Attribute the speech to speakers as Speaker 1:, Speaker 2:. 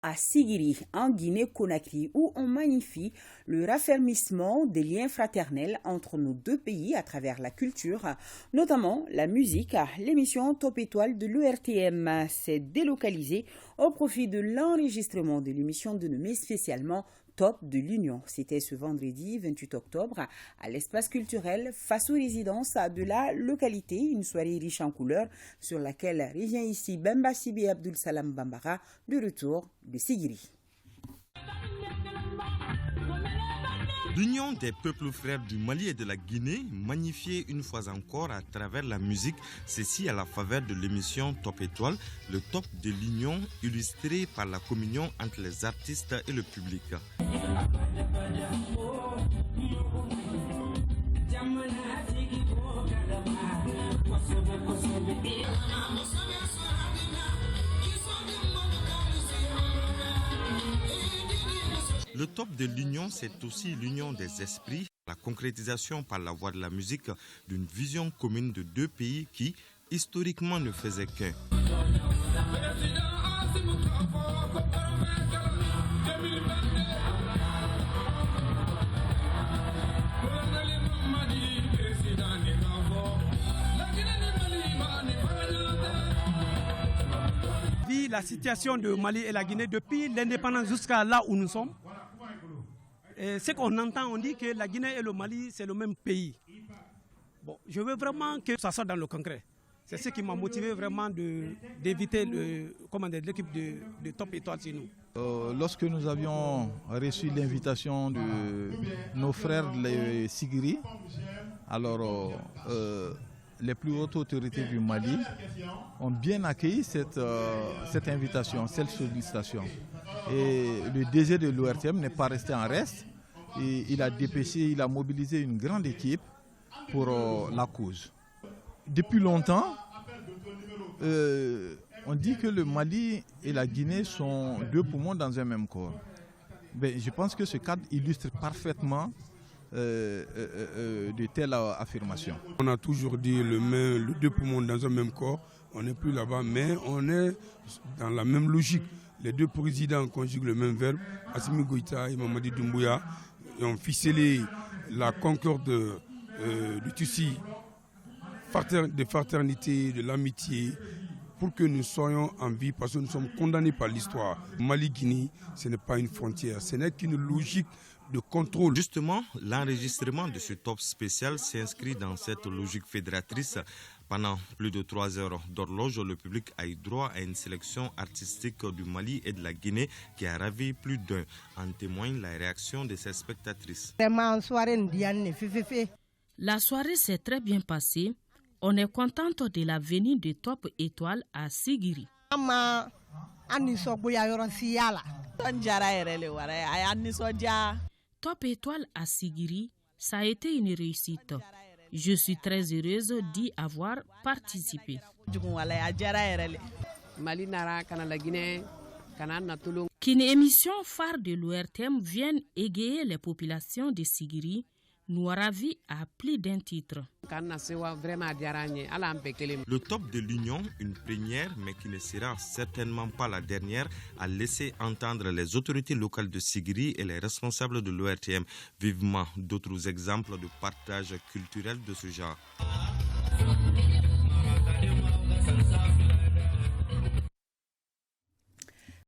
Speaker 1: À Sigiri, en Guinée-Conakry, où on magnifie le raffermissement des liens fraternels entre nos deux pays à travers la culture, notamment la musique. L'émission Top Étoile de l'ERTM s'est délocalisée au profit de l'enregistrement de l'émission dénommée spécialement Top de l'Union. C'était ce vendredi 28 octobre à l'espace culturel face aux résidences de la localité, une soirée riche en couleurs sur laquelle revient ici Bemba Sibi Abdul Salam Bambara de retour de Sigiri.
Speaker 2: L'union des peuples frères du Mali et de la Guinée, magnifiée une fois encore à travers la musique, ceci à la faveur de l'émission Top Étoile, le top de l'union illustré par la communion entre les artistes et le public. Le top de l'union, c'est aussi l'union des esprits, la concrétisation par la voie de la musique d'une vision commune de deux pays qui, historiquement, ne faisaient qu'un.
Speaker 3: La situation de Mali et la Guinée depuis l'indépendance jusqu'à là où nous sommes. Ce qu'on entend, on dit que la Guinée et le Mali, c'est le même pays. Bon, je veux vraiment que ça sorte dans le concret. C'est ce qui m'a motivé vraiment d'éviter l'équipe de Top Étoile chez nous.
Speaker 4: Lorsque nous avions reçu l'invitation de nos frères les Sigiri, alors les plus hautes autorités du Mali ont bien accueilli cette invitation, cette sollicitation. Et le DG de l'ORTM n'est pas resté en reste. Et il a dépêché, il a mobilisé une grande équipe pour la cause. Depuis longtemps, on dit que le Mali et la Guinée sont deux poumons dans un même corps. Mais je pense que ce cadre illustre parfaitement de telles affirmations.
Speaker 5: On a toujours dit le deux poumons dans un même corps, on n'est plus là-bas, mais on est dans la même logique. Les deux présidents conjuguent le même verbe, Assimi Goïta et Mamadi Doumbouya, et ont ficelé la concorde du tissu de fraternité, de l'amitié, pour que nous soyons en vie, parce que nous sommes condamnés par l'histoire. Mali-Guinée, ce n'est pas une frontière, ce n'est qu'une logique de contrôle.
Speaker 2: Justement, l'enregistrement de ce top spécial s'inscrit dans cette logique fédératrice. Pendant plus de 3 heures d'horloge, le public a eu droit à une sélection artistique du Mali et de la Guinée qui a ravi plus d'un. En témoigne la réaction de ses spectatrices.
Speaker 6: La soirée s'est très bien passée. On est contente de la venue de Top Étoile à Sigiri. Top Étoile à Sigiri, ça a été une réussite. Je suis très heureuse d'y avoir participé. Qu'une émission phare de l'ORTM vienne égayer les populations de Sigiri nous ravit à plus d'un titre.
Speaker 2: Le top de l'Union, une première, mais qui ne sera certainement pas la dernière, a laissé entendre les autorités locales de Sigiri et les responsables de l'ORTM. Vivement d'autres exemples de partage culturel de ce genre.